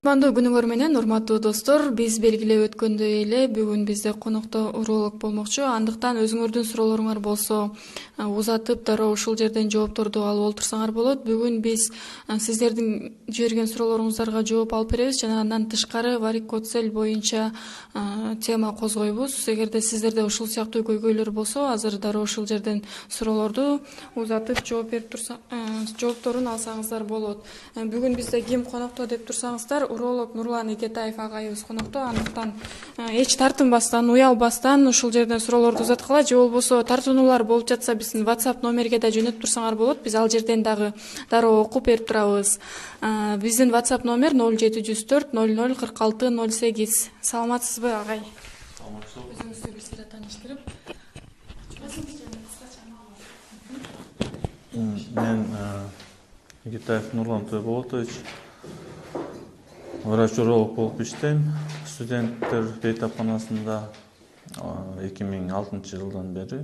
Кутмандуу күнүңөр менен, урматтуу достор. Биз белгилеп өткөндөй эле бүгүн бизде конокто уролог болмокчу. Андыктан өзүңөрдүн суроолоруңар болсо, узатып дароо ушул жерден жоопторду алып олтурсаңар болот. Бүгүн биз сиздердин жиберген суроолоруңуздарга жооп алып беребиз жана андан тышкары варикоцель боюнча тема козгойбуз. Эгерде сиздерде ушул сыяктуу көйгөйлөр болсо, азыр дароо ушул жерден суроолорду узатып жооп берип жоопторун алсаңыздар болот. Бүгүн бизде ким конокто деп турсаңыздар, уролог Нурлан Игетаев агайыбыз конокто. Андыктан эч тартынбастан, уялбастан ушул жерден суроолорду узаткыла, же болбосо тартынуулар болуп жатса биздин WhatsApp номерге да жөнөтүп турсаңар болот. Биз ал жерден дагы дароо окуп берип турабыз. Биздин WhatsApp номер 0704 00 46 08. Саламатсызбы, агай? Өзүңүздү бир сыйра тааныштырып. Мен Игетаев Нурлан Тойболотович, врач-уролог болуп иштейм. Студенттер бейтапканасында 2006 жылдан бери.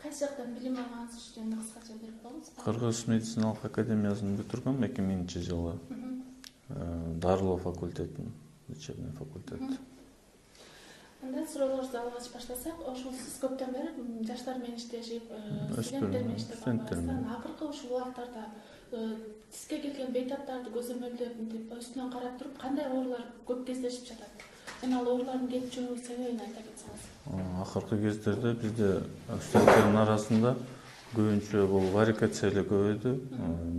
Кайсы жактан билим алгансыз, жана кыскача берип коеңуз? Кыргыз медициналык академиясын бүтүргөм 2000 жылы. Дарылоо факультетин, лечебный факультет. Анда суроолорубузду алгач баштасак, ошол сиз көптөн бери жаштар менен иштешип, студенттер менен иштеп калгансыздар. Акыркы ушул убактарда сизге келген бейтаптарды көзөмөлдөп, үстүнөн карап туруп, кандай оорулар көп кездешип жатат? Жана ал оорулардын келип чыгуу себебин айта кетсеңиз. Акыркы кездерде бизде студенттердин арасында көбүнчө бул варикоцель көбөйдү,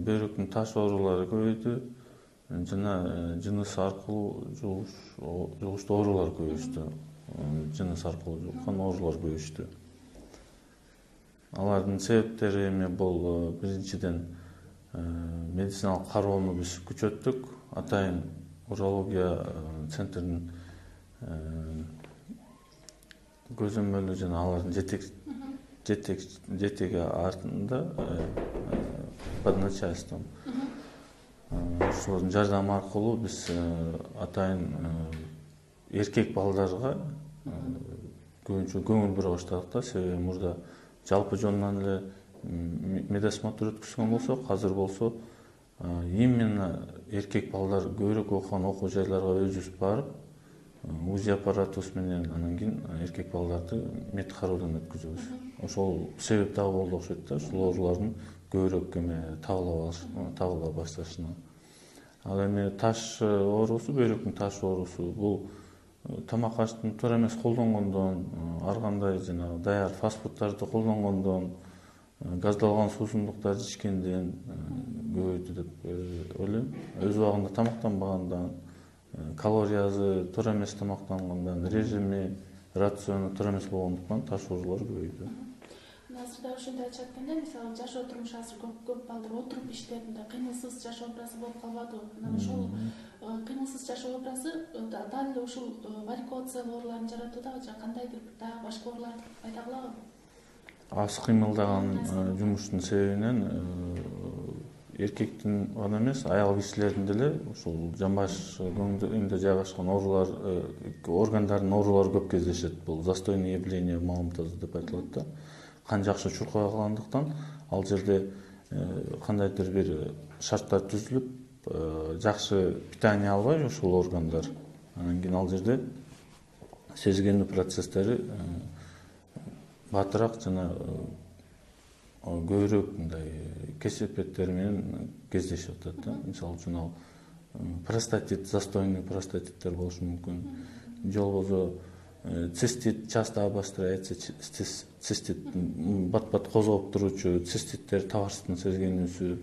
бөйрөктүн таш оорулары көбөйдү, жана жыныс аркылуу жугуштуу оорулар көбөйүштү. Жыныс аркылуу жугулган оорулар көбөйүштү. Алардын себептери эми бул биринчиден медициналык кароону биз күчөттүк. Атайын урология центринин көзөмөлү жана алардын жетеги артында под начальством. Ошолордун жардамы аркылуу биз атайын эркек балдарга көбүнчө көңүл бура баштадык да. Себеби мурда жалпы жонунан эле медосмотр өткүзгөн болсок, азыр болсо именно эркек балдар көбүрөөк окуган окуу жайларга өзүбүз барып, УЗИ аппаратыбыз менен анан кийин эркек балдарды мед кароодон өткүзөбүз. Ошол себеп дагы болду окшойт да, ушул оорулардын көбүрөөк табыла башташына. Ал эми таш оорусу, бөйрөктүн таш оорусу, бул тамак аштын туура эмес колдонгондон, ар кандай жанагы даяр фастфудтарды колдонгондон, газдалган суусундуктарды ичкенден көбөйдү деп ойлойм. Өз убагында тамактанбагандан, калориясы туура эмес тамактангандан, режими, рациону туура эмес болгондуктан таш оорулары көбөйдү. Азырда ушундай айтышат экен, мисалы жашоо турмушу азыр көп балдар отуруп иштеп, кыймылсыз жашоо образы болуп калбадыбы? Анан ошол кыймылсыз жашоо образы дал эле ушул варикоцель ооруларын жаратуудабы же кандайдыр дагы башка ооруларды пайда кылабы? Аз кыймылдаган жумуштун себебинен эркектин гана эмес, аял кишилердин деле ушул жамбаш көңүлдөрүндө жайгашкан оорулар, органдардын оорулары көп кездешет. Бул застойное явление малымтазы деп айтылат да. Кан жакшы чуркай калгандыктан ал жерде кандайдыр бир шарттар түзүлүп, жакшы питание албай ушул органдар. Анан кийин ал жерде сезгендүү процесстери батыраак жана көбүрөөк мындай кесепеттер менен кездешип атат да. Мисалы үчүн ал простатит, застойный простатиттер болушу мүмкүн. Же болбосо цистит часто обостряется, цистит бат-бат козгоп туруучу циститтер, табарсыздын сезгенүүсү.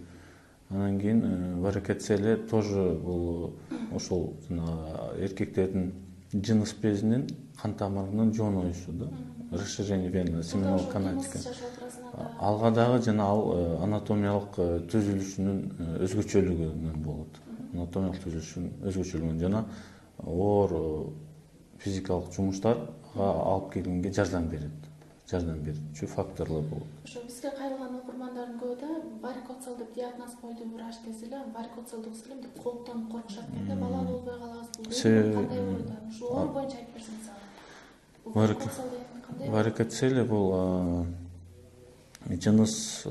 Анан кийин варикоцель тоже бул ошол эркектердин жыныс безинин кан тамырынын жонуюшу да. Расширение вены, семенной каналика. Алга дагы жана ал анатомиялык түзүлүшүнүн өзгөчөлүгүнөн болот. Анатомиялык түзүлүшүнүн өзгөчөлүгүнөн жана оор физикалык жумуштарга алып келгенге жардам берүүчү факторлор болот. Ошо бизге кайрылган окурмандардын көбү да варикоцель деп диагноз койду врач десе эле, варикоцель десе эле деп кооптонуп коркушат экен. Бала болбой калабыз. Кандай ооруда? Ушул оору боюнча айтып берсеңиз. Варикоцель бул жыныс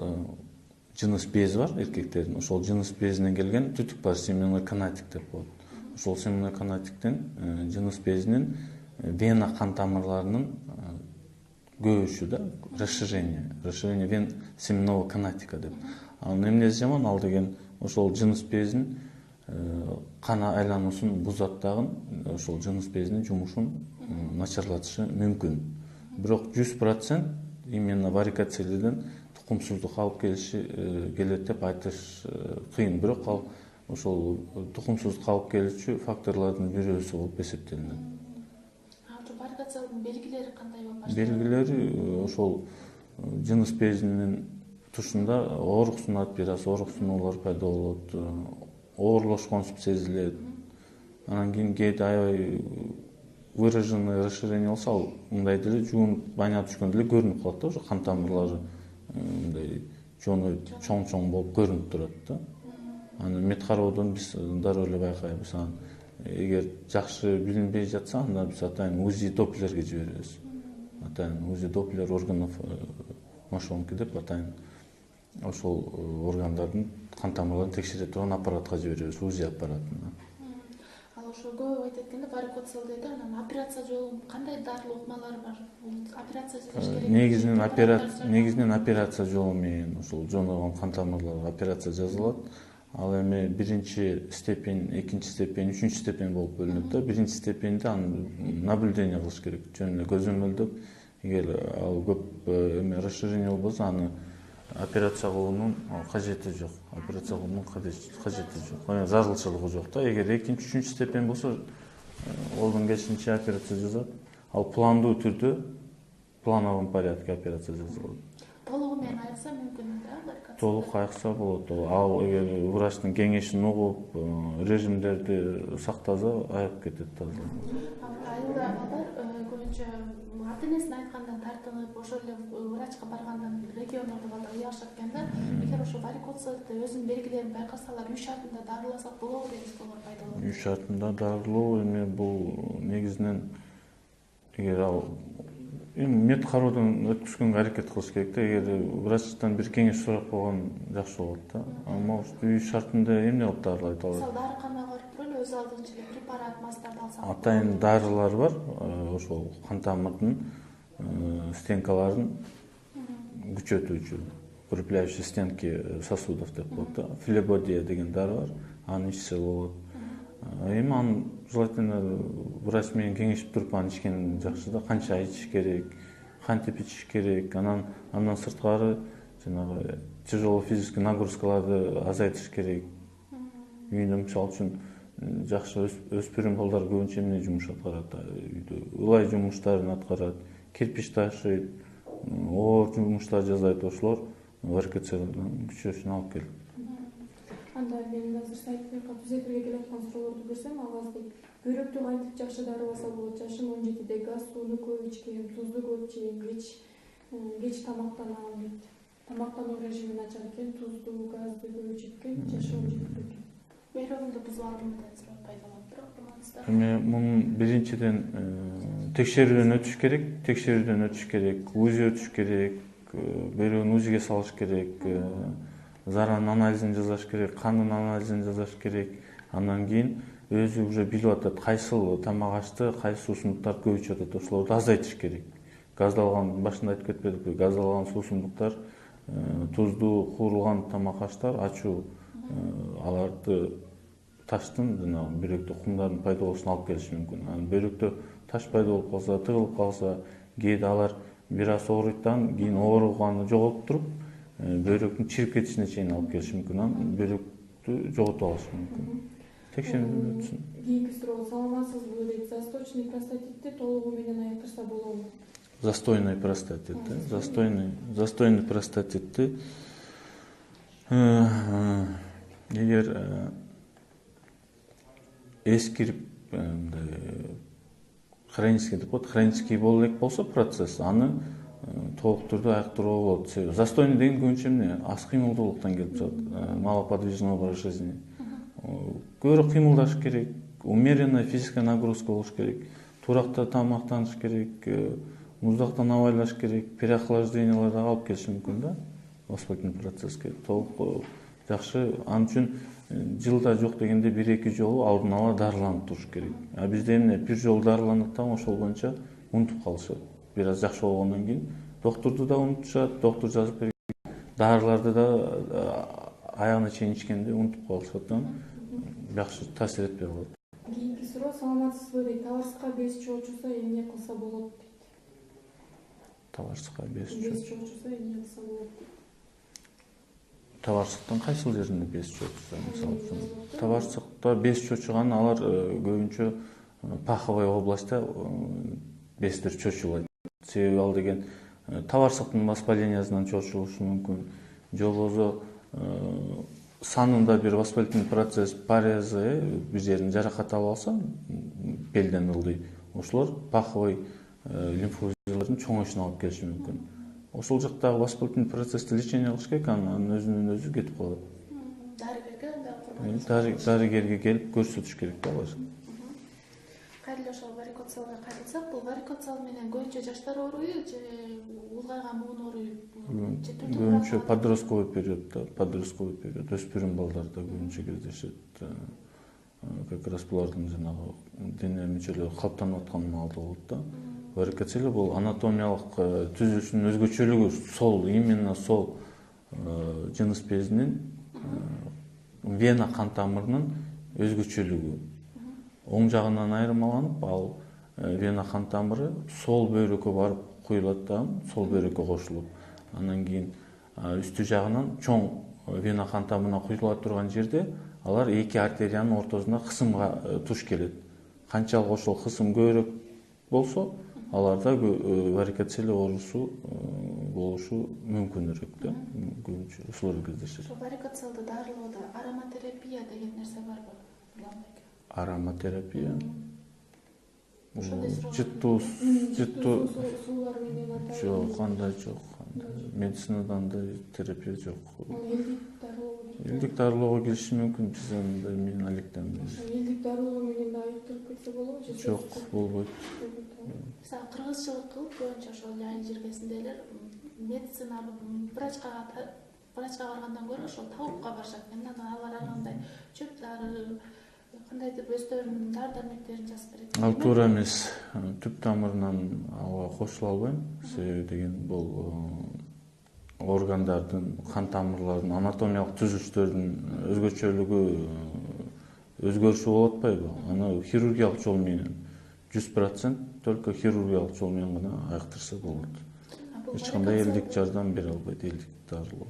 жыныс безі бар эркектердин. Ошол жыныс безинен келген түтүк бар, семеноконатик деп коет. Ошол семеноконатиктен жыныс безинин вена кан тамырларынын көбүшү да расширение вен семенного канатика деп. Анын эмнеси жаман? Ал деген ошол жыныс безин кан айлануусун бузат дагы, ошол жыныс безинин жумушун начарлатышы мүмкүн. Бирок 100% именно варикоцелден тукумсуздук алып келет деп айтыш кыйын. Бирок ал ошол тукумсуздук алып келүүчү факторлордун бирөөсү болуп эсептелинет. Варикоцелдин белгилери кандай болуп баштайт? Белгилери ошол жыныс безинин тушунда оорук сунат бираз оорук сунуулар пайда болот, оорлошкон сезилет. Анан кийин кээде аябай выраженный расширение болсо, ал мындай деле жуун байына түшкөн деле көрүнүп калат да, ошо кан тамырлары мындай жоной чоң болуп көрүнүп турат да. Аны мет кароодон биз дароо эле байкайбыз. Анан эгер жакшы билинбей жатса, анда биз атайын УЗИ доплерге жиберебиз. Атайын УЗИ доплер органов мошонки деп атайын ошол органдардын кан тамырларын текшере турган аппаратка жиберебиз, УЗИ аппаратына. Ал ошо көп айтат экен да, варикоцел дейт, анан операция жолу кандай дарылуу ыкмалары бар? Операция жасаш керек? Негизинен операция жолу менен ошол жоногон кан тамырларга операция жасалат. Ал эми биринчи степень, экинчи степень, үчүнчү степень болуп бөлүнөт да. Биринчи степеньде аны наблюдение кылыш керек, жөн эле көзөмөлдөп. Эгер ал көп расширение болбосо, аны операция кылуунун кажети жок. Операция кылуунун кажети жок. Зарылчылыгы жок да. Эгер экинчи, үчүнчү степень болсо, колдон келишинче операция жасап, ал пландуу түрдө, плановом порядке операция жасалат. Толугу менен айыкса мүмкүн да, варикоцел? Толук айыкса болот. Ал эгер врачтын кеңешин угуп, режимдерди сактаса, айыгып кетет таза. Айылда балдар көбүнчө ата-энесин айткандан тартынып, ошол эле врачка баргандан региондордо балдар уялышат экен да. Эгер ошо варикоцелди өзүнүн белгилерин байкасалар, үй шартында дарыласак болобу деген суроолор пайда болот. Үй шартында дарылоо эми бул негизинен эгер ал мет кароодон өткүзгөнгө аракет кылыш керек да. Эгер врачтан бир кеңеш сурап койгон жакшы болот да. Ама үй шартында эмне кылып дарылайт алат? Мисалы дарыканага барып туруп өз алдынча эле препарат, мастарды алсак. Атайын дарылар бар, ошол кан тамырдын стенкаларын күчөтүүчү, укрепляющий стенки сосудов деп коет да. Флебодия деген дары бар, аны ичсе болот. Эми аны желательно врач менен кеңешип туруп аны ичкен жакшы да. Канча ичиш керек, кантип ичиш керек, андан сырткары жанагы тяжелый физический нагрузкаларды азайтыш керек. Үйдө мисалы үчүн жакшы өспүрүм балдар көбүнчө эмне жумуш аткарат? Үйдө ылай жумуштарын аткарат, кирпич ташыйт, оор жумуштар жасайт. Ошолор варикоцелдин күчөшүнө алып келет. Анда мен азыр сайтына түзетүүгө келаткан суроолорду көрсөм, ал дейт: бөйрөктү кантип жакшы дарыласа болот? Жашым 17-де, газ сууну көп ичкем, тузду көп жейм, кеч тамактанам дейт. Тамактануу режимин ачар экен, тузду, газды көп ичип экен, жашы 17 экен. Бөйрөгүңдү бузуп алдым деген суроо пайда болот. Бирок кылмаңыздар. Эми мунун биринчиден текшерүүдөн өтүш керек, УЗИ өтүш керек, бөйрөгүн УЗИге салыш керек, заранын анализин жасаш керек, кандын анализин жасаш керек. Андан кийин өзү уже билип атат, кайсыл тамак ашты, кайсы суусундуктар көп ичип атат, ошолорду азайтыш керек. Газдалган, башында айтып кетпедикпи, газдалган суусундуктар, туздуу куурулган тамак аштар ачуу аларды таштын жана бөйрөктө кумдардын пайда болушуна алып келиши мүмкүн. Анан бөйрөктө таш пайда болуп калса, тыгылып калса, кээде алар бир аз ооруйттан кийин ооруганы жоготуп туруп, бөйрөктүн чирип кетишине чейин алып келиши мүмкүн. Анан бөйрөктү жоготуп алышы мүмкүн. Текшерүүдөн өтсүн. Кийинки суроо: саламатсызбы дейт, засточный простатитти толугу менен айыктырса болобу? Застойный простатит, застойный простатитти эгер эскирип хронический деп коет, хронический боло элек болсо процесс, аны толук түрдө айыктырууга болот. Себеби застойный деген көбүнчө эмне? Аз кыймылдуулуктан келип чыгат, малоподвижный образ жизни. Көбүрөөк кыймылдаш керек, умеренная физическая нагрузка болуш керек, туракта тамактаныш керек, муздактан абайлаш керек, переохлажденияларга алып келиши мүмкүн да. воспалительный процесске толук жакшы. Ал үчүн жылда жок дегенде 1-2 жолу алдын ала дарыланып туруш керек. А бизде эмне бир жолу дарыланат да ошол боюнча унутуп калышат. Бир аз жакшы болгондон кийин доктурду да унутушат, доктур жазып берген дарыларды да аягына чейин ичкенде унутуп калышат да. Жакшы таасир этпей калат. Кийинки суроо, саламатсызбы дейт. Табарсыкка без чоочусу эмне кылса болот дейт. Табарсыкка Без чоочусу эмне кылса болот дейт. Табарсыктын кайсыл жеринде без чоочуса, мисалы үчүн табарсыкта без чоочуган алар көбүнчө паховый областьта бездер чочулайт. Себеби ал деген табарсыктын воспалениясынан чочулушу мүмкүн. Же болбосо санында бир воспалительный процесс порезы бир жерин жаракат алып алса, белден ылдый, ошолор паховый лимфоузелдердин чоңоюшуна алып келиши мүмкүн. Ошол жактагы воспалительный процессти лечение кылыш керек, анан өзүнөн өзү кетип калат. Дарыгерге келип көрсөтүш керек да алар. Кайра ошол варикоцелге кайтсак, бул варикоцел менен көбүнчө жаштар ооруйбу же улгайган буун ооруйбу? Көбүнчө подростковый периодда, өспүрүм балдарда көбүнчө кездешет. Как раз булардын жанагы дене мүчөлөрү калыптанып аткан маалда болот да. Варикоцель бул анатомиялык түзүлүшүнүн өзгөчөлүгү, именно сол жыныс безинин вена кан тамырынын өзгөчөлүгү. Оң жагынан айырмаланып, ал вена кан тамыры сол бөйрөккө барып куюлат да, сол бөйрөккө кошулуп. Анан кийин үстү жагынан чоң вена кан тамырына куюла турган жерде алар эки артериянын ортосуна кысымга туш келет. Канчалык ошол кысым көбүрөөк болсо, аларда варикоцель оорусу болушу мүмкүнүрөөк да. Көбүнчө ошолор кездешет. Варикоцелди дарылоодо ароматерапия деген нерсе барбы? Ароматерапия. Жыттуу суулар менен атайын. Жок, андай жок. Медицинадан да терапия жок. Элдик дарылоого келиши мүмкүн, биз андай мен алектем. Элдик дарылоо менен да айыктырып кетсе болобу же? Жок, болбойт. Мисалы кыргызчылык кылып көбүнчө ошол айыл жергесинде элер медицина врачка баргандан көрө ошол табипка барышат экен. Алар андай чөп дары, кандайдыр өздөрүнүн дары-дармектерин жазып берет. Ал туура эмес. Түп тамырынан ага кошула албайм. Себеби деген бул органдардын, кан тамырлардын, анатомиялык түзүлүштөрүнүн өзгөчөлүгү өзгөрүшү болуп атпайбы? Аны хирургиялык жол менен 100% только хирургиялык жол менен гана айыктырса болот. Эч кандай элдик жардам бере албайт, элдик дарылоо.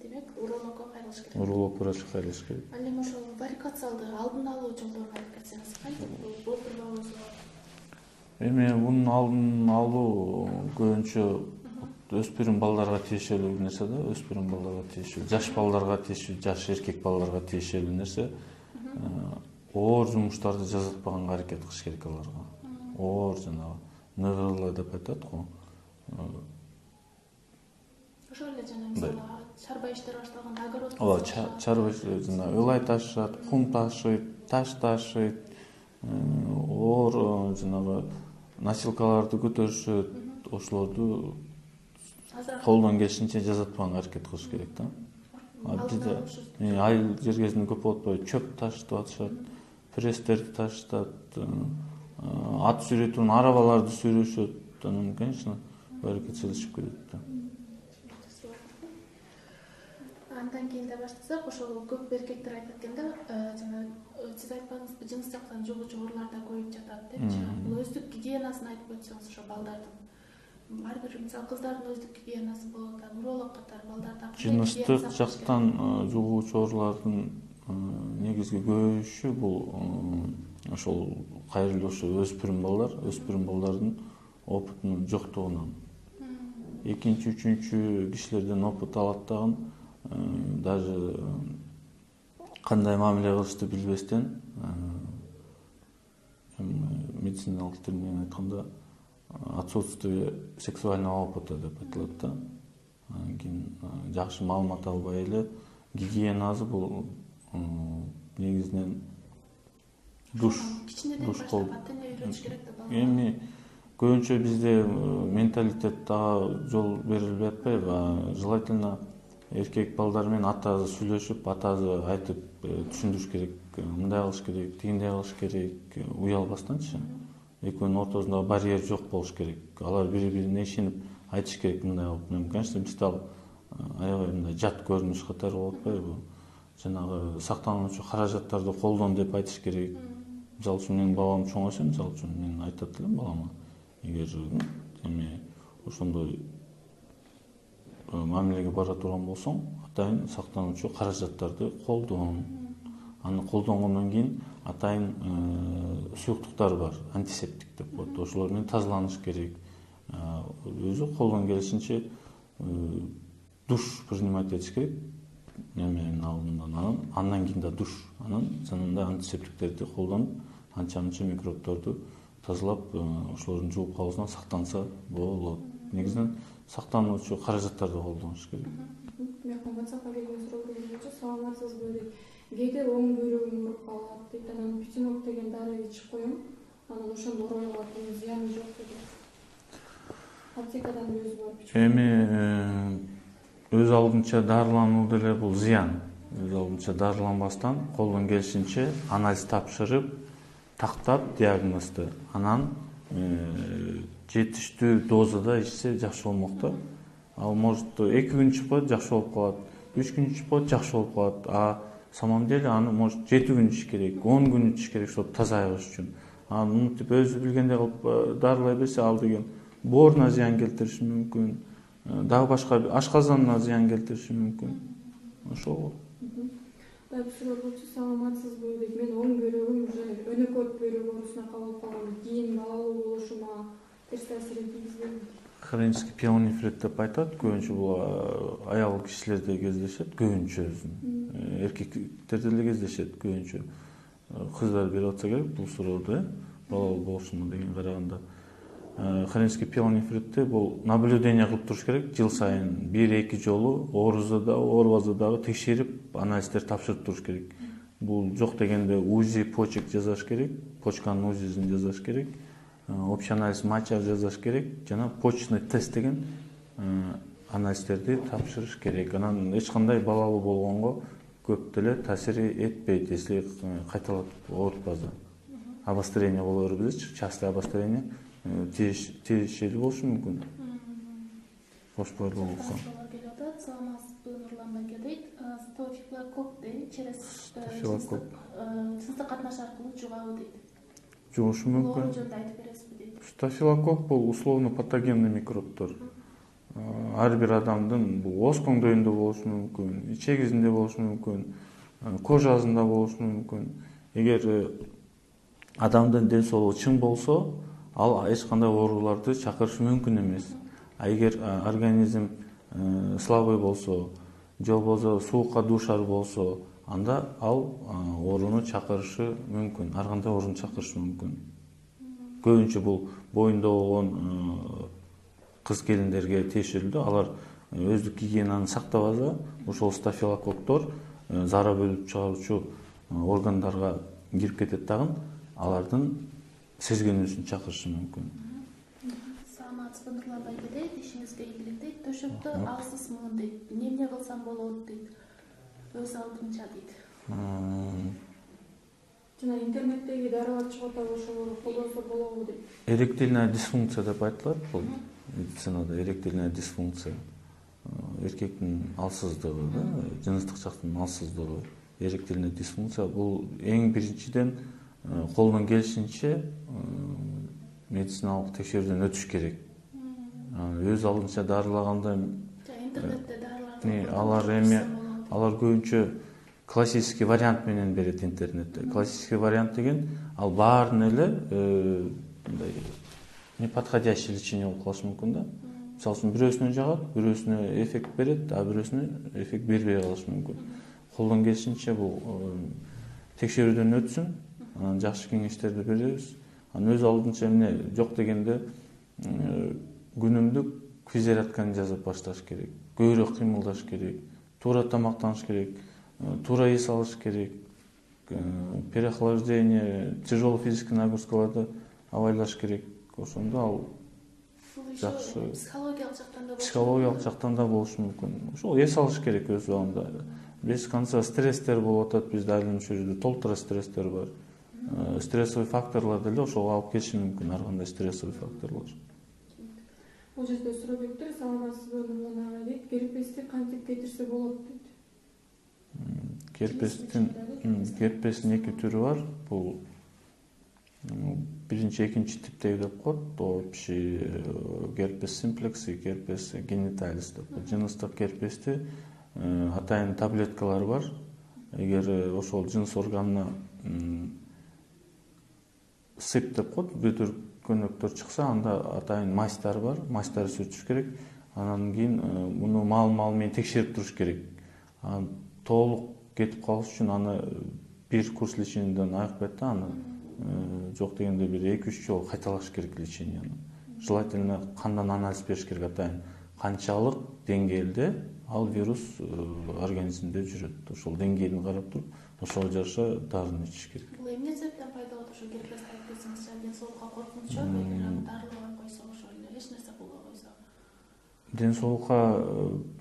Демек, урологко кайрылыш керек. Уролог врачка кайрылыш керек. Ал эми ошол варикоцелди алдын алуу жолдорун айтып кетсеңиз, кантип болтурбабыз? Эми мунун алдын алуу көбүнчө өспүрүм балдарга тиешелүү нерсе да, өспүрүм балдарга тиешелүү, жаш балдарга тиешелүү, жаш эркек балдарга тиешелүү нерсе. Оор жумуштарды жасатпаганга аракет кылыш керек аларга. Оор жанагы ныгырла деп айтат го. Ошол эле жана мисалы чарба иштер башталганда огород. Ооба, чарба жана ылай ташышат, кум ташыйт, таш ташыйт. Оор жанагы носилкаларды көтөрүшөт. Ошолорду колдон келишинче жасатпаганга аракет кылыш керек да. Бизде айыл жергесинде көп болуп атпайбы, чөп ташытып атышат, пресстерди ташытат, ат сүйрөтүүнү, арабаларды сүйрөшөт. Анан, конечно, варикоцель чыгып кетет да. Андан кийин да баштасак, ошол көп эркектер айтат экен да, жана сиз айтпадыңызбы, жыныс жактан жугуучу ооруларда көбөйүп жатат депчи. Бул өздүк гигиенасын айтып өтсөңүз ошо балдардын. Ар бир мисалы кыздардын өздүк гигиенасы болот, уролог катары балдарда жыныстык жактан жугуучу оорулардын негизги көбөйүшү бул ошол кайрылуу өспүрүм балдардын опытунун жоктугунан. Экинчи, үчүнчү кишилерден опыт алат дагы, даже кандай мамиле кылышты билбестен, медициналык тил менен айтканда отсутствие сексуального опыта деп айтылат да. Анан кийин жакшы маалымат албай эле гигиенасы бул негизинен душ кол. Эми көбүнчө бизде менталитет дагы жол берилбей атпайбы? Желательно эркек балдар менен атасы сүйлөшүп, атасы айтып түшүндүрүш керек, мындай кылыш керек, тигиндей кылыш керек, уялбастанчы. Экөөнүн ортосунда барьер жок болуш керек. Алар бири-бирине ишенип айтыш керек мындай кылып. Конечно, бизде ал аябай мындай жат көрүнүш катары болуп атпайбы? Жанагы сактануучу каражаттарды колдон деп айтыш керек. Мисалы үчүн менин бабам чоң эсе, мисалы үчүн мен айтат элем балама, эгер эме ошондой мамилеге бара турган болсоң, атайын сактануучу каражаттарды колдон. Аны колдонгондон кийин атайын суюктуктар бар, антисептик деп коет. Ошолор менен тазаланыш керек. Өзү колдон келишинче душ принимать этиш керек. Неменин алдынан, андан кийин да душ, анан жанында антисептиктерди колдонуп, анча-мынча микробторду тазалап, ошолордун жууп калуусунан сактанса болот. Негизинен сактануучу каражаттарды колдонуш керек. Мякын WhatsApp'ка келген суроо боюнча саламатсызбы дейт. Кээде оң бөйрөгүм ооруп калат дейт. Анан пичинок деген дары ичип коем. Анан ошондо оорубай калат. Мунун зыяны жок дейт. Аптекадан өзү барып ичип. Эми өз алдынча дарылануу деле бул зыян. Өз алдынча дарыланбастан колдон келишинче анализ тапшырып, тактап диагнозду, анан жетиштүү дозада ичсе жакшы болмок да. Ал может 2 күн ичип коет, жакшы болуп калат. 3 күн ичип коет, жакшы болуп калат. А самом деле аны может 7 күн ичиш керек, 10 күн ичиш керек, чтобы таза айыгыш үчүн. Аны өзү билгендей кылып дарылай берсе, ал деген бооруна зыян келтириши мүмкүн. Дагы башка ашказанына зыян келтириши мүмкүн. Ошол. Дагы суроо болчу, саламатсызбы дейт. Мен оң бөйрөгүм уже өнөкөт бөйрөк оорусуна кабылып калган. Кийин балалуу болушума терс таасир тийгизбейби? Хронический пиелонефрит деп айтат. Көбүнчө бул аял кишилерде кездешет, көбүнчө эркектерде деле кездешет көбүнчө. Кыздар берип атса керек бул сурооду, балалуу болушуна деген караганда. Хронический пиелонефритте бул наблюдение кылып туруш керек. Жыл сайын 1-2 жолу оорузда да, оорубазда дагы текшерип, анализдер тапшырып туруш керек. Бул жок дегенде УЗИ почек жасаш керек, почканын УЗИсин жасаш керек, общий анализ моча жасаш керек, жана почечный тест деген анализдерди тапшырыш керек. Анан эч кандай балалуу болгонго көп деле таасир этпейт, если кайталап оорутпаса. Обострение боло бербейт, частое обострение тиешелүү болушу мүмкүн. Кош бойлуу болсо. Саламатсызбы, Нурлан байке дейт. Стафилококк дейт, через жыныстык катнаш аркылуу жугабы дейт. Жугушу мүмкүн. Бул жөнүндө айтып бересизби дейт. Стафилококк бул условно патогенный микробтор. Ар бир адамдын бул ооз көңдөйүндө болушу мүмкүн, ичегизинде болушу мүмкүн, кожасында болушу мүмкүн. Эгер адамдын ден соолугу чың болсо, ал эч кандай ооруларды чакырышы мүмкүн эмес. А эгер организм слабый болсо, же болбосо суукка дуушар болсо, анда ал ооруну чакырышы мүмкүн, ар кандай ооруну чакырышы мүмкүн. Көбүнчө бул боюнда болгон кыз келиндерге тиешелүү. Алар өздүк гигиенаны сактабаса, ошол стафилококктор зара бөлүп чыгаруучу органдарга кирип кетет дагы, алардын сезгенүүсүн чакырышы мүмкүн. Саламатсызбы, Нурлан байке дейт. Ишиңизге ийгилик дейт. Төшөктө алсызмын дейт. Эмне кылсам болот дейт. Өз алдынча дейт. Жана интернеттеги дарылар чыгып атат, ошолорду колдонсо болобу дейт. Эректильная дисфункция деп айтылат бул медицинада. Эректильная дисфункция эркектин алсыздыгы, жыныстык жактын алсыздыгы. Эректильная дисфункция бул эң биринчиден колдон келишинче медициналык текшерүүдөн өтүш керек. Өз алдынча дарылаганда Интернетте дарыларды алар көбүнчө классический вариант менен берет интернетте. Классический вариант деген ал баарын эле мындай неподходящий лечение болуп калышы мүмкүн да. Мисалы үчүн бирөөсүнө жагат, бирөөсүнө эффект берет, а бирөөсүнө эффект бербей калышы мүмкүн. Колдон келишинче бул текшерүүдөн өтсүн, анан жакшы кеңештерди беребиз. Анан өз алдынча эмне жок дегенде күнүмдүк физзарядканы жасап башташ керек. Көбүрөөк кыймылдаш керек, туура тамактаныш керек, туура эс алыш керек, переохлаждение, тяжелый физический нагрузкаларды абайлаш керек. Ошондо ал жакшы, психологиялык жактан да психологиялык жактан да болушу мүмкүн. Ошол эс алыш керек өз убагында. Без конца стресстер болуп атат, бизде айылдын жерде толтура стресстер бар. Стрессовый факторлор деле ошого алып келиши мүмкүн, ар кандай стрессовый факторлор. Бул жерде сурообъекттер саламатсызбы Нурлан ага дейт, герпести кантип кетирсе болот дейт. Герпестин эки түрү бар. Бул биринчи, экинчи типтеги деп коет. Общий герпес симплекс и герпес гениталис деп. Жыныстык герпести атайын таблеткалар бар. Эгер ошол жыныс органына сып деп коет, бүтүр көнөктөр чыкса, анда атайын мазьтар бар. Мазьтар сүртүш керек. Анан кийин муну маал менен текшерип туруш керек. Толук кетип калыш үчүн аны бир курс лечениеден айыкпайт да, аны жок дегенде бир 2-3 жолу кайталаш керек леченияны. Желательно кандан анализ бериш керек, атайын канчалык деңгээлде ал вирус организмде жүрөт. Ошол деңгээлин карап туруп, ошого жараша дарыны ичиш керек. Бул эмне себептен пайда болот? Ошо герпес айтпасаңыз, ден соолукка коркунучу, эгер аны дарылап койсо, ошо эле эч нерсе кылбай койсо. Ден соолукка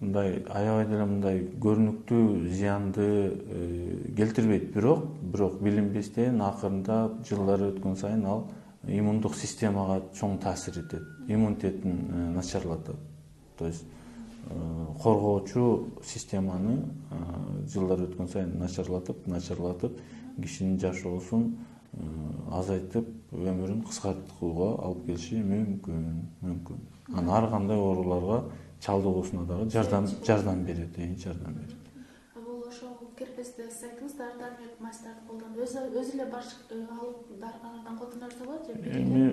мындай аябай деле мындай көрүнүктүү зыянды келтирбейт, бирок билинбестен акырында жылдар өткөн сайын ал иммундук системага чоң таасир этет, иммунитетин начарлатат. То есть коргоочу системаны жылдар өткөн сайын начарлатып, кишинин жашоосун азайтып, өмүрүн кыскартууга алып келиши мүмкүн. Анан ар кандай ооруларга чалдыгуусуна дагы жардам берет. Бул ошол герпесте айтыңыз, дары-дармек мазьтарды колдонуп, өзү эле барып алып дарыгандан колдоно берсе болот же? Эми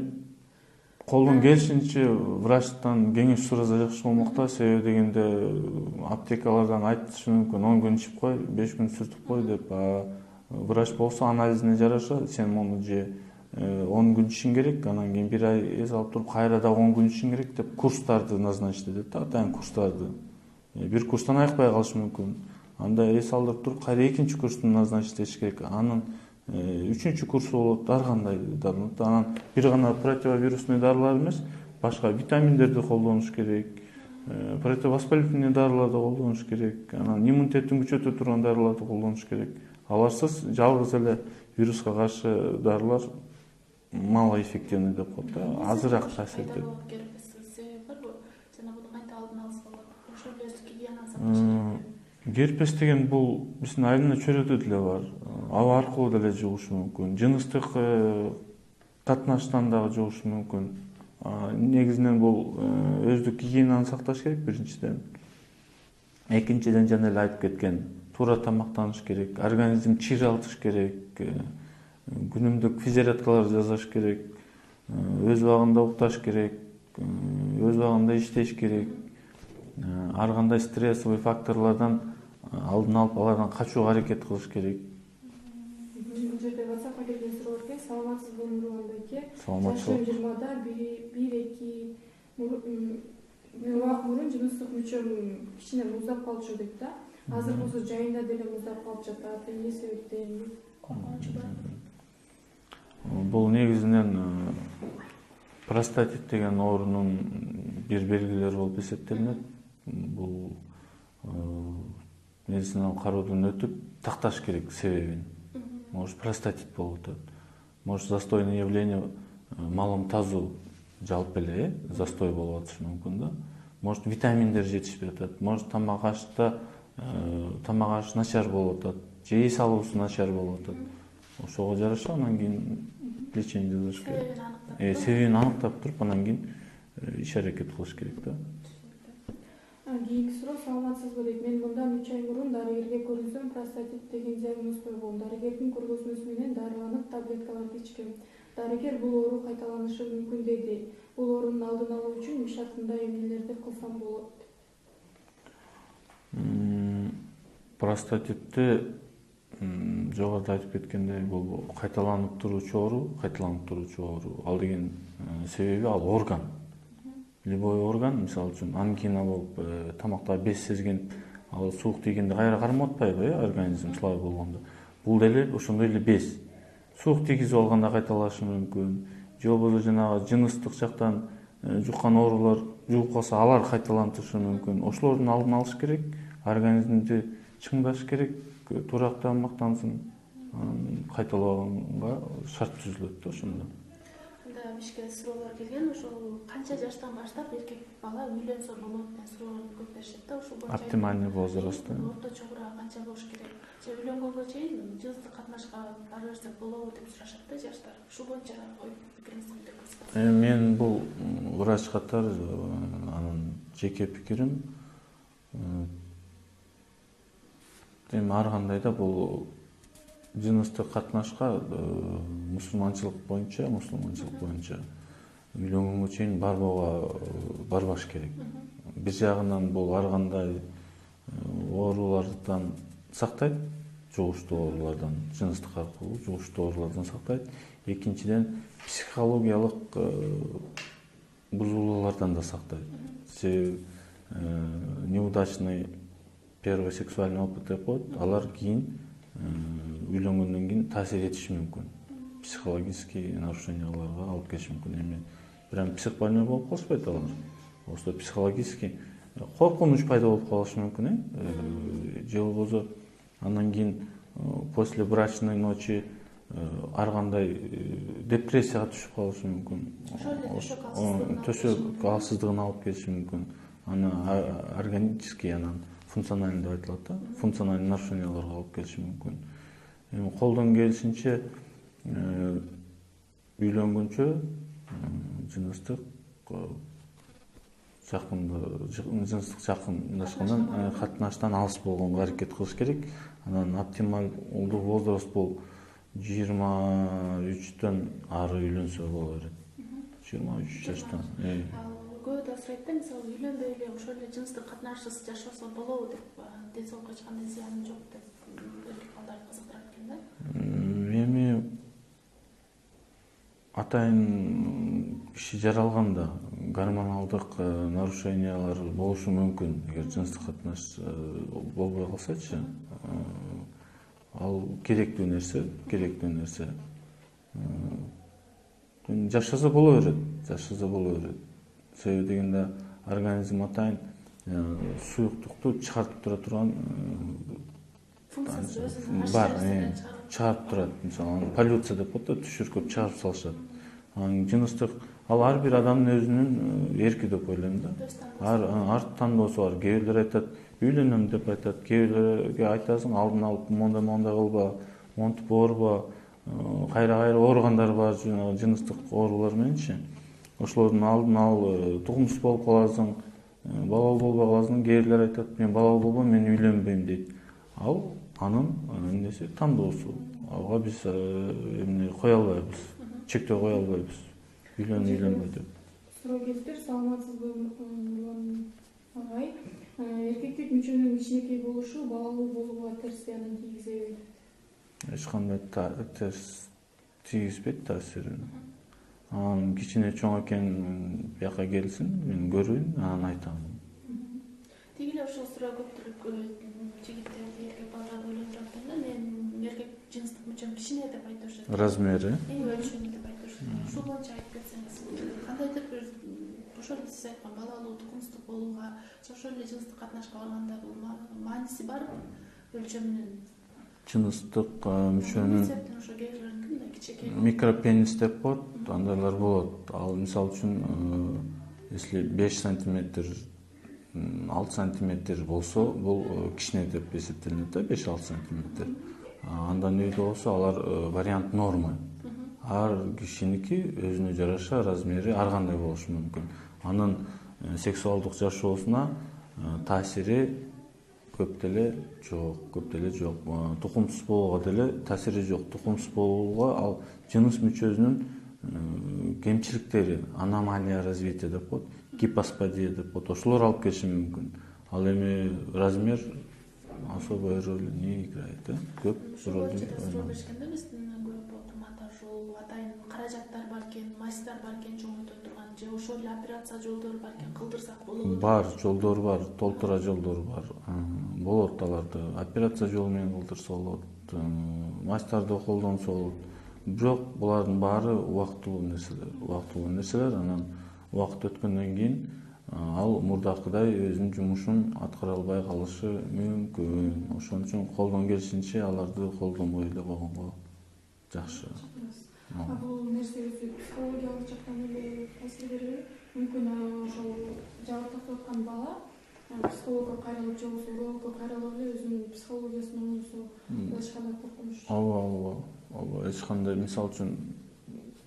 колдон келишинче врачтан кеңеш сураса жакшы болмок да, себеби дегенде аптекалардан айтышы мүмкүн, 10 күн ичип кой, 5 күн сүртүп кой деп. Врач болсо анализине жараша сен муну же 10 күн ичишиң керек, анан кийин 1 ай эс алып туруп кайра да 10 күн ичишиң керек деп курстарды назначить этет да, атайын курстарды. Бир курстан айыкпай калышы мүмкүн. Анда эс алдырып туруп кайра экинчи курсту назначить этиш керек. Анын 3-чү курсу болот, ар кандай дарыланат. Анан бир гана противовирусный дарылар эмес, башка витаминдерди колдонуш керек, противовоспалительный дарыларды колдонуш керек, анан иммунитеттин күчөтө турган дарыларды колдонуш керек. Аларсыз жалгыз эле вируска каршы дарылар малоэффективный деп коет да, азыраак таасир этет. Герпес деген бул биздин айылда чөйрөдө деле бар. Аба аркылуу деле жугушу мүмкүн. Жыныстык катнаштан дагы жугушу мүмкүн. Негизинен бул өздүк гигиенаны сакташ керек биринчиден. Экинчиден жана эле айтып кеткен, туура тамактаныш керек, организм чыйралтыш керек, күнүмдүк физзарядкаларды жасаш керек, өз убагында укташ керек, өз убагында иштеш керек. Ар кандай стрессовый факторлордон алдын алып алардан качууга аракет кылыш керек. Бул жерде WhatsAppка келген суроо бар экен. Саламатсызбы Нурлан байке? Саламатчылык. 20-да 1-2 убак мурун жыныстык мүчөм кичине муздап калчу дейт да. Азыр болсо жайында деле муздап калып жатат. Эмне себептен? Коркунучу бар. Бул негизинен простатит деген оорунун бир белгилери болуп эсептелинет. Бул медициналык кароодон өтүп такташ керек себебин. Может простатит болуп атат. Может застойное явление малым тазуу жалпы эле застой болуп атышы мүмкүн да. Может витаминдер жетишпей атат. Может тамак аш начар болуп атат. Же эс алуусу начар болуп атат. Ошого жараша анан кийин лечение жасаш керек. Себебин аныктап туруп, анан кийин иш аракет кылыш керек да. Кийинки суроо, саламатсызбы дейт. Мен мындан 3 ай мурун дарыгерге көрүнсөм, простатит деген диагноз койгон. Дарыгердин көргөзмөсү менен дарыланып, таблеткаларды ичкем. Дарыгер бул оору кайталанышы мүмкүн деди. Бул оорунун алдын алуу үчүн мишатында эмнелерди кылсам болот? Простатитти жогоруда айтып кеткендей, бул кайталанып туруучу оору. Ал деген себеби ал орган. Любой орган, мисалы үчүн ангина болуп, тамакта без сезген, ал суук тийгенде кайра кармап атпайбы, организм слабый болгондо. Бул деле ошондой эле без. Суук тийгизип алганда кайталашы мүмкүн. Же болбосо жанагы жыныстык жактан жуккан оорулар жугуп калса алар кайталантышы мүмкүн. Ошолордун алдын алыш керек, организмди чыңдаш керек, турак тамактансын, кайталабаганга шарт түзүлөт да ошондо. Анда бизге суроолор келген, ошол канча жаштан баштап эркек бала үйлөнсө болот деген суроолорду көп беришет да. Ошол боюнча Оптимальный возраст. орточогура канча болуш керек? Же үйлөнгөнгө чейин жыныстык катнашка бара берсек болобу деп сурашат да жаштар. Ушул боюнча ой пикириңизди билдирсеңиз. Мен бул врач катары анын жеке пикирим. Эми ар кандай да бул жыныстык катнашка мусулманчылык боюнча үйлөнгөнгө чейин барбаш керек. Бир жагынан бул ар кандай оорулардан сактайт, жугуштуу оорулардан, жыныстык аркылуу жугуштуу оорулардан сактайт. Экинчиден психологиялык бузулуулардан да сактайт. Себеби неудачный первый сексуальный опыт деп коет, алар кийин үйлөнгөндөн кийин таасир этиши мүмкүн. Психологический нарушенияларга алып келиши мүмкүн. Эми прям психбольной болуп калышпайт алар. Просто психологический коркунуч пайда болуп калышы мүмкүн, же болбосо андан кийин после брачной ночи ар кандай депрессияга түшүп калышы мүмкүн. Төшөк алсыздыгына алып келиши мүмкүн. Аны органический, анан функциональный деп айтылат да, функциональный нарушенияларга алып келиши мүмкүн. Эми колдон келишинче үйлөнгөнчө жыныстык жакындашкандан катнаштан алыс болгонго аракет кылыш керек. Анан оптималдуу возраст бул 23дөн ары үйлөнсө боло берет. 23 жаштан. Көбү да сурайт да, мисалы үйлөнбөй эле ошол эле жыныстык катнашсыз жашасо болобу деп, ден соолукка эч кандай зыяны жок деп эркек балдарды кызыктырат экен да. Эми атайын киши жаралганда гормоналдык нарушениялар болушу мүмкүн. Эгер жыныстык катнаш болбой калсачы, ал керектүү нерсе. Жашаса боло берет. Себеби дегенде организм атайын суюктукту чыгарып тура турган Функциясы бар, чыгарып турат. Мисалы полюция деп коет да, түшүркөп чыгарып салышат. Жыныстык ал ар бир адамдын өзүнүн эрки деп ойлойм да. Ар тандоосу бар. Кээ бирлер айтат, үйлөнөм деп айтат. Кээ бирлерге айтасың, алдын алып мондай кылба, монтип оорба, кайра ооругандар бар, жыныстык оорулар мененчи. Ошолордун алдын ал тугумсуз болуп каласың, балалуу болбой каласың. Кээ бирлер айтат, мен балалуу болбойм, мен үйлөнбөйм дейт. Ал анын эмнеси, тандоосу. Ага биз кое албайбыз, чектөө кое албайбыз. Үйлөнбөй деп. Суроо келиптир, саламатсызбы агай? Эркектик мүчөнүн кичинекей болушу балалуу болууга терс зыянын тийгизеби? Эч кандай терс тийгизбейт таасирин. Кичине чоң экен, бияка келсин, мен көрөйүн, анан айтам. Тиги эле ошол суроо көптүрүк жигиттерди, эркек балдарды ойлонуп жаткан да, мен эркек жыныстык мүчөм кичине деп айтышат. Размери? Өлчөмү деп айтышат. Ушул боюнча айтып кетсеңиз, кандайдыр бир ошол эле сиз айткан балалуу тукумсуздук болууга, ошол эле жыныстык катнашка барганда бул мааниси барбы өлчөмүнүн? Жыныстык мүчөнүн микропенис деп коет, андайлар болот. Ал мисалы үчүн если 5 сантиметр 6 сантиметр болсо, бул кичине деп эсептелинет да, 5-6 сантиметр. Андан үйдө болсо алар вариант нормы. Ар кишиники өзүнө жараша размери ар кандай болушу мүмкүн. Анын сексуалдык жашоосуна таасири көп деле жок. Тукумсуз болууга деле таасири жок. Тукумсуз болууга ал жыныс мүчөсүнүн кемчиликтери, аномалия развития деп коет, гипоспадия деп коет. Ошолор алып келиши мүмкүн. Ал эми размер особой роли не играет, да? Көп роль. Суроо беришкенде биздин көп окумада ошол атайын каражаттар бар экен, мастер бар экен чоңойто турган, же ошол эле операция жолдору бар экен, кылдырсак болобу? Бар, жолдор бар, толтура жолдор бар. Болот аларды. Операция жолу менен кылдырса болот, мастерди колдонсо болот. Бирок булардын баары убактылуу нерселер. Анан убакыт өткөндөн кийин ал мурдакыдай өзүнүн жумушун аткара албай калышы мүмкүн. Ошон үчүн колдон келишинче аларды колдонбой эле койгонго жакшы. Бул нерсе психологиялык жактан эле таасир береби? Мүмкүн ошол жабык тартып аткан бала психологко кайрылып же болбосо урологко кайрылып эле өзүнүн психологиясын оңдосо эч кандай коркунуч. Ооба, эч кандай, мисалы үчүн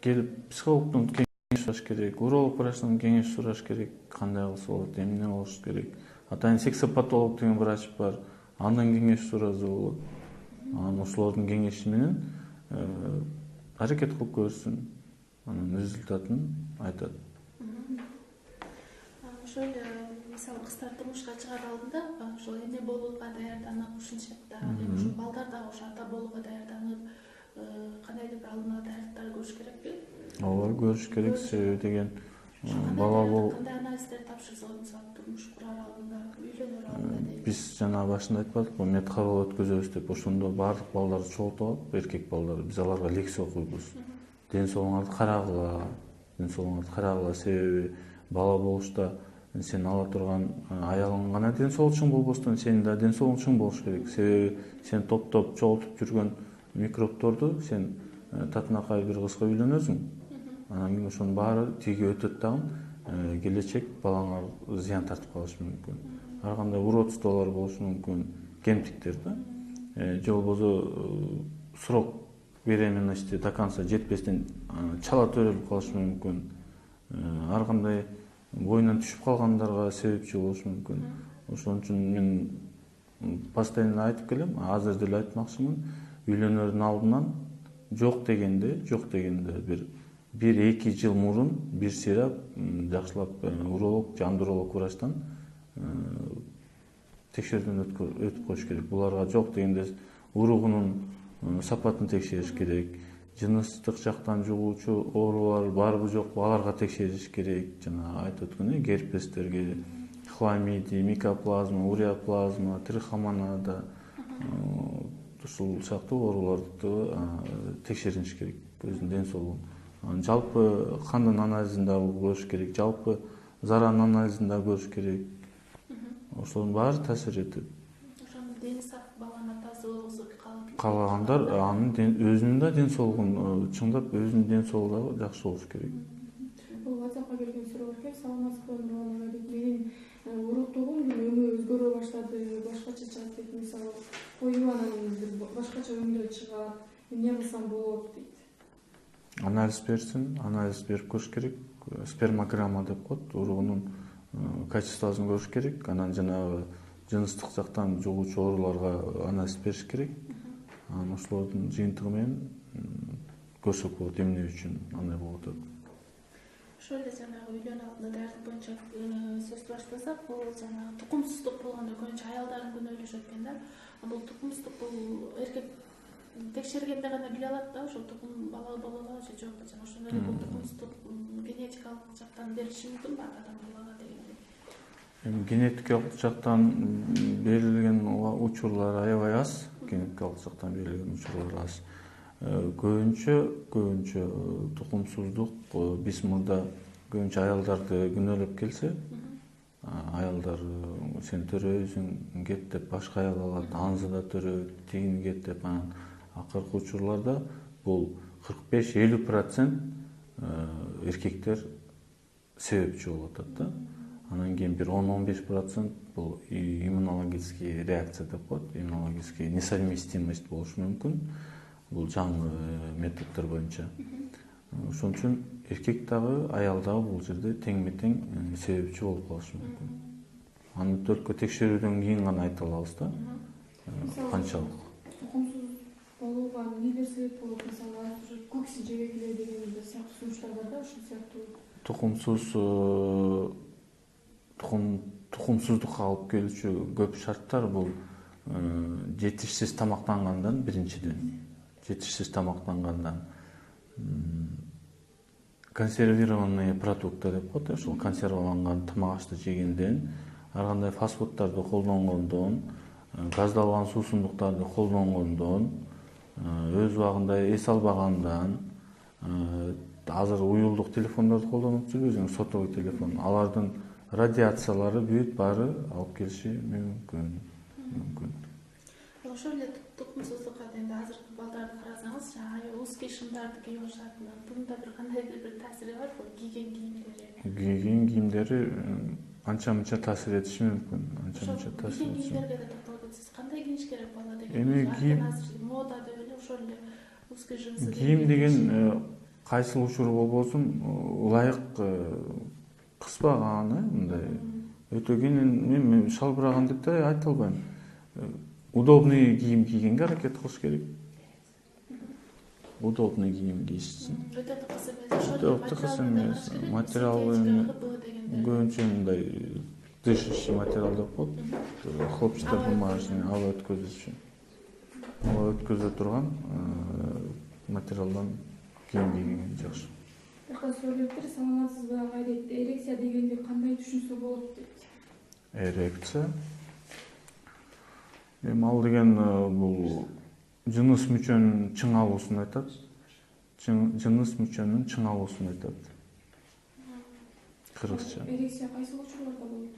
келип психологдон кеңеш сураш керек, уролог врачтан кеңеш сураш керек, кандай кылса болот, эмне кылыш керек. Атайын сексопатолог деген врач бар, андан кеңеш сураса болот. Анан ошолордун кеңеши менен аракет кылып көрсүн, анын результатын айтат. Ошол эле мисалы кыздар турмушка чыгаар алдында ошол эне болууга даярданып ушинчеп да, ошо балдар дагы ошо ата болууга даярданып, кандайдыр бир алдын ала даярдыктар көрүш керекпи? Ооба, көрүш керек. Себеби деген бала болуу, кандай анализдер тапшырса, мисалы турмуш курар алдында, үйлөнөр алдында дейт. биз жана башында айтпадыкпы, медкабыл өткөзөбүз деп. Ошондо баардык балдарды чогултуп алып, эркек балдарды биз аларга лекция окуйбуз. Ден соолугуңарды карагыла, себеби бала болушта сен ала турган аялың гана ден соолугу чың болбостон, сенин да ден соолугуң чың болуш керек. Себеби сен топтоп чогултуп жүргөн микробторду сен татынакай бир кызга үйлөнөсүң. Анан кийин ошонун баары тиги өтөт дагы, келечек балаңа зыян тартып калышы мүмкүн. Ар кандай уродстволор болушу мүмкүн, кемтиктер да. Же болбосо срок беременности до конца жетпестен чала төрөлүп калышы мүмкүн. Ар кандай боюнан түшүп калгандарга себепчи болушу мүмкүн. Ошон үчүн мен постоянно айтып келем, азыр деле айтмакчымын, үйлөнөрдүн алдынан жок дегенде бир 2 жыл мурун бир сыйра жакшылап уролог же андролог врачтан текшерүүдөн өтүп коюш керек. Буларга жок дегенде уругунун сапатын текшериш керек. Жыныстык жактан жугуучу оорулар барбы жокпу, аларга текшериш керек. Жана айтып өткөндөй, герпестерге, хламидия, микоплазма, уреоплазма, трихомонада ушул сыяктуу ооруларды текшериш керек, өзүнүн ден соолугун. Жалпы кандын анализин дагы көрүш керек, жалпы заранын анализин дагы көрүш керек. Ошонун баары таасир этет. Ошондо дени сак баланын атасы болсо Каалагандар анын өзүнүн да ден соолугун чыңдап, өзүнүн ден соолугу дагы жакшы болуш керек. Бул WhatsAppка келген суроо экен. Саламатсызбы, Нурлан ага? Менин уруктугум өңү өзгөрө баштады, башкача чыгат дейт. Мисалы, коюу анан башкача өңдө чыгат. Эмне кылсам болот дейт. Анализ берсин, анализ берип көрүш керек. Спермограмма деп коет, уругунун качествосын көрүш керек. Анан жанагы жыныстык жактан жугуучу ооруларга анализ бериш керек. Анан ошолордун жыйынтыгы менен көрсөк болот эмне үчүн андай болуп атат. Ошол эле жанагы үйлөнүү алдында даярдык боюнча сөз баштасак, бул жанагы тукумсуздук болгондо көбүнчө аялдардын күнөөлөшүп экен да. Бул тукумсуздук бул эркек текшергенде гана биле алат да, ошол тукум бала болобу же жокпу. Жана ошондой эле бул тукумсуздук генетикалык жактан берилиши мүмкүнбү атадан балага дегендей? Генетикалык жактан берилген учурлар аябай аз. Генетикалык жактан берилген учурлар аз. Көбүнчө тукумсуздук биз мурда көбүнчө аялдарды күнөөлөп келсе, аялдар сен төрөйсүң, кет деп башка аял алат, анысы да төрөйт, тигини кет деп. Анан акыркы учурларда бул 45-50% эркектер себепчи болуп атат да. Анан кийин бир 10-15% бул иммунологический реакция деп коет, иммунологический несовместимость болушу мүмкүн. Бул жаңы методдор боюнча. Ошон үчүн эркек дагы, аял дагы бул жерде теңме-тең себепчи болуп калышы мүмкүн. Аны только текшерүүдөн кийин гана айта алабыз да. Канчалык. Тукумсуз болууга эмнелер себеп болот? Мисалы, көксү жебекелер деген сыяктуу сунуштар бар да, ушул сыяктуу. Тукумсуздукка алып келүүчү көп шарттар бул жетишсиз тамактангандан, биринчиден. Жетишсиз тамактангандан, консервированный продукты деп коет, ошол консерваланган тамак ашты жегенден, ар кандай фастфудтарды колдонгондон, газдалган суусундуктарды колдонгондон, өз убагында эс албагандан, азыр уюлдук телефондорду колдонуп жүрбүз, сотовый телефон. Алардын радиациялары бүт баары алып келиши мүмкүн. Ошол эле тукумсуздукка да азыркы балдарды карасаңыз, жаңағы узкий шымдарды кийип алышат. Bunun da кандайдыр бир таасири барбы? Кийген кийимдери анча-мынча таасир этиши мүмкүн. Кийимдерге да токтолуп кетсеңиз, кандай кийиш керек бала деген? Азыр мода деп эле ошол эле узкий джинсы. Кийим деген кайсыл учур болбосун ылайык кыспаган, мындай. Өтө кийин мен шалбыраган деп да айта албайм. Удобный кийим кийгенге аракет кылыш керек. Удобный кийим кийишсин. Өтө тыкыз эмес. Материалы көбүнчө мындай дышащий материал деп коет. Хлопчатай бумажный, аба өткөзүүчү. Аба өткөзө турган материалдан кийим кийген жакшы. Сөйлөптөр саламатсызбы ага дейт. Эрекция дегенди кандай түшүнсө болот дейт. Эрекция ал деген бул жыныс мүчөнүн чыңалуусун айтат. Жыныс мүчөнүн чыңалуусун айтат. Кыргызча. Эрекция кайсы учурларда болот?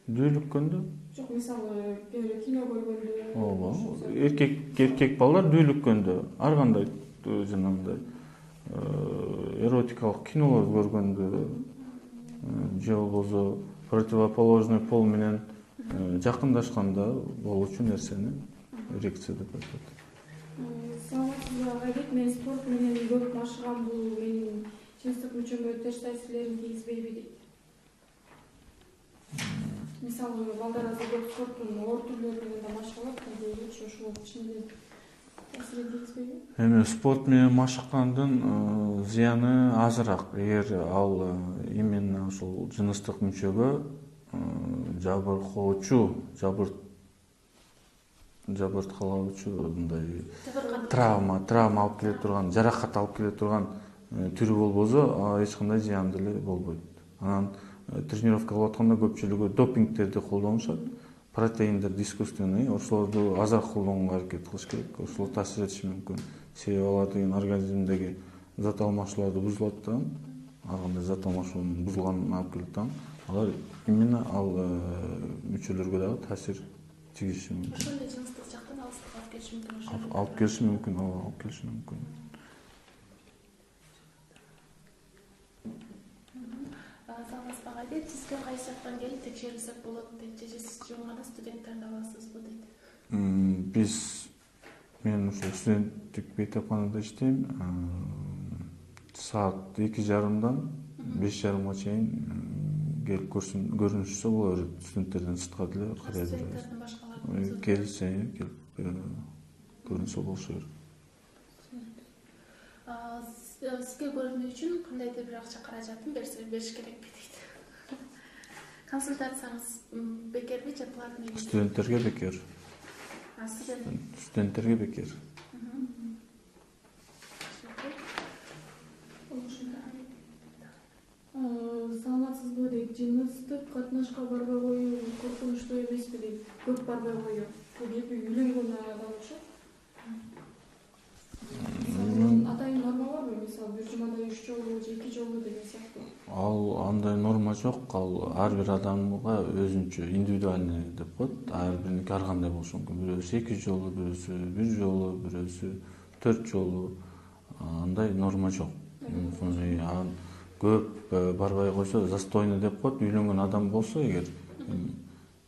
Дүүлүккөндө? Жок, мисалы, кино көргөндө. Ооба. Эркек балдар дүүлүккөндө, ар кандай жанагындай эротикалык кинолорду көргөндө же болбосо противоположный пол менен жакындашканда болчу нерсени эрекция деп атат. Саламатсызбы ага дейт. Мен спорт менен көп машыгам, бул менин жыныстык мүчөмө терс таасирлерин тийгизбейби дейт. Мисалы, балдар азыр көп спорттун оор түрлөрү менен да машыгалат, көбүнчө ошол чынында таасирин тийгизбейби? Эми спорт менен машыккандын зыяны азыраак. Эгер ал именно ушул жыныстык мүчөгө жабыркоочу, жабырткалоочу мындай травма алып келе турган, жаракат алып келе турган түрү болбосо, эч кандай зыян деле болбойт. Анан тренировка кылып атканда көпчүлүгү допингтерди колдонушат. Протеиндерди искусственный, ошолорду азыраак колдонууга аракет кылыш керек. Ошол таасир этиши мүмкүн. Себеби алар деген организмдеги зат алмашууларды бузулат да, ар кандай зат алмашуунун бузулганын алып келет да. Алар именно ал мүчөлөргө дагы таасир тийгизиши мүмкүн. Ошол эле жыныстык жактан алыстык алып келиши мүмкүн. Алып келиши мүмкүн, алып келиши мүмкүн. Саламатсызбы дейт. Сизге кайсы жактан келип текшерилсек болот дейт. Же сиз жөн гана студенттерди аласызбы дейт. Мен ушул студенттик мектепканада иштейм. Саат 2:30-дан 5:30-га чейин келип көрүнүшсө болот. Студенттерден сырткары деле карай беребиз. Келсе келип көрүнсө болушу керек. Сизге көрүнүү үчүн кандайдыр бир акча каражатын бериш керекпи дейт. Консультацияңыз бекерби же платныйбы? Студенттерге бекер. Студенттерге бекер. Саламатсызбы дейт. Жыныстык катнашка барбай коюу коркунучтуу эмеспи дейт. Көп барбай коюу. Бул үйлөнгөн адам окшойт. Атайын норма барбы? Мисалы, бир жумада 3 жолу же 2 жолу деген сыяктуу. Ал андай норма жок. Ал ар бир адамга өзүнчө индивидуальный деп коет. Ар бириники ар кандай болушу мүмкүн. Бирөөсү 2 жолу, бирөөсү 1 жолу, бирөөсү 4 жолу. Андай норма жок. Көп барбай койсо застойный деп коет. Үйлөнгөн адам болсо эгер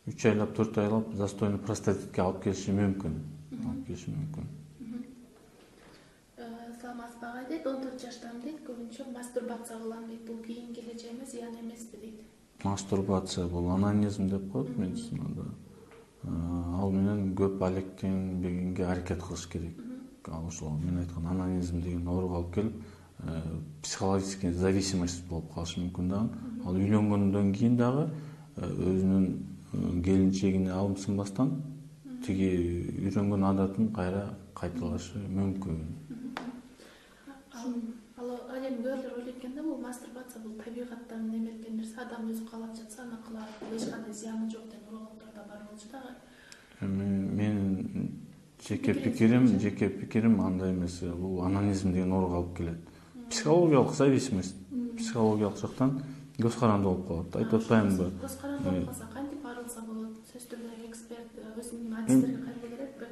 3 айлап 4 айлап застойный простатитке алып келиши мүмкүн. Саламатсызбы дейт. 14 жаштамын дейт. Көбүнчө мастурбация кылам дейт. Бул кийинки келечегиме зыян эмеспи дейт. Мастурбация бул анонизм деп коет медицинада. Ал менен көп алектенбегенге аракет кылыш керек. Ал ошол мен айткан анонизм деген ооруга алып келип, психологический зависимость болуп калышы мүмкүн да. Ал үйлөнгөндөн кийин дагы өзүнүн келинчегине алымсынбастан тиги үйрөнгөн адатын кайра кайталашы мүмкүн. Ал эми көбүлөр ойлойт экен да, бул мастурбация бул табигаттан неметкен нерсе, адам өзү каалап жатса аны кылат, эч кандай зыяны жок деп урологдордо бар болчу дагы. Менин жеке пикирим андай эмес. Бул анонизм деген ооруга алып келет. психологиялык зависимость, психологиялык жактан көз каранды болуп калат. Айтып атпаймынбы? Көз каранды болуп калса кантип арылса болот? Сөз түрдө эксперт өзүнүн адистерине кайрылуу керекпи?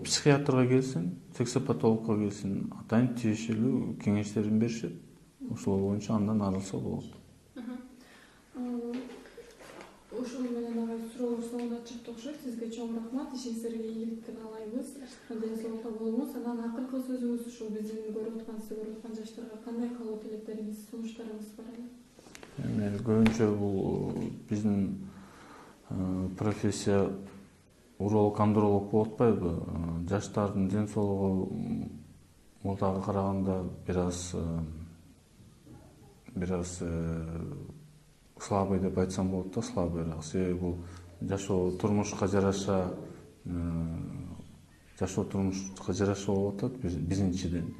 Психиатрга келсин, сексопатологко келсин, атайын тиешелүү кеңештерин беришет. Ошол боюнча андан арылса болот. Ошол менен агай суроолор соңуна чыкты окшойт. Сизге чоң рахмат. Ишиңиздерге ийгилик каалайбыз. Ден соолукта болуңуз. Анан акыркы сөзүңүз ушул биздин көрүп аткан жаштарга кандай каалоо тилектериңиз, сунуштарыңыз бар эле? Эми көбүнчө бул биздин профессия уролог, андролог болуп атпайбы? Жаштардын ден соолугу мурдага караганда бир аз слабый деп айтсам болот да, слабыйраак. Себеби бул жашоо турмушка жараша болуп атат биринчиден.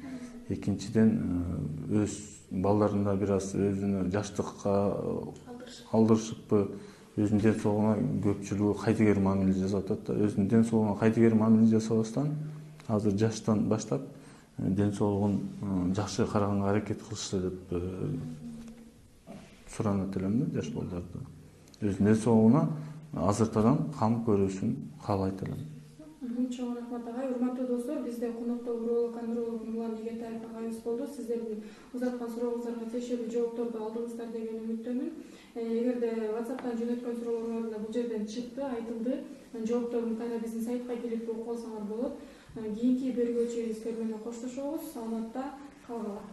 Экинчиден өз балдарында бир аз өзүнө жаштыкка алдырышыппы, өзүнүн ден соолугуна көпчүлүгү кайтыгер мамиле жасап атат да. Өзүнүн ден соолугуна кайтыгер мамиле жасабастан азыр жаштан баштап ден соолугун жакшы караганга аракет кылышты деп суранат элем да, жаш балдарды. Өзүнүн ден соолугуна азыртадан кам көрүүсүн каалайт элем. Чоң рахмат агай. Урматтуу достор, бизде конокто уролог, андролог Нурлан Игентаев агайыбыз болду. Сиздердин узаткан сурооңуздарга тиешелүү жоопторду алдыңыздар деген үмүттөмүн. Эгерде WhatsApp'тан жөнөткөн суроолоруңар бул жерден чыкты, айтылды, жоопторун кайра биздин сайтка келип окуп алсаңар болот. Кийинки бергөө чейин сиздер менен коштошобуз. Саламатта калгыла.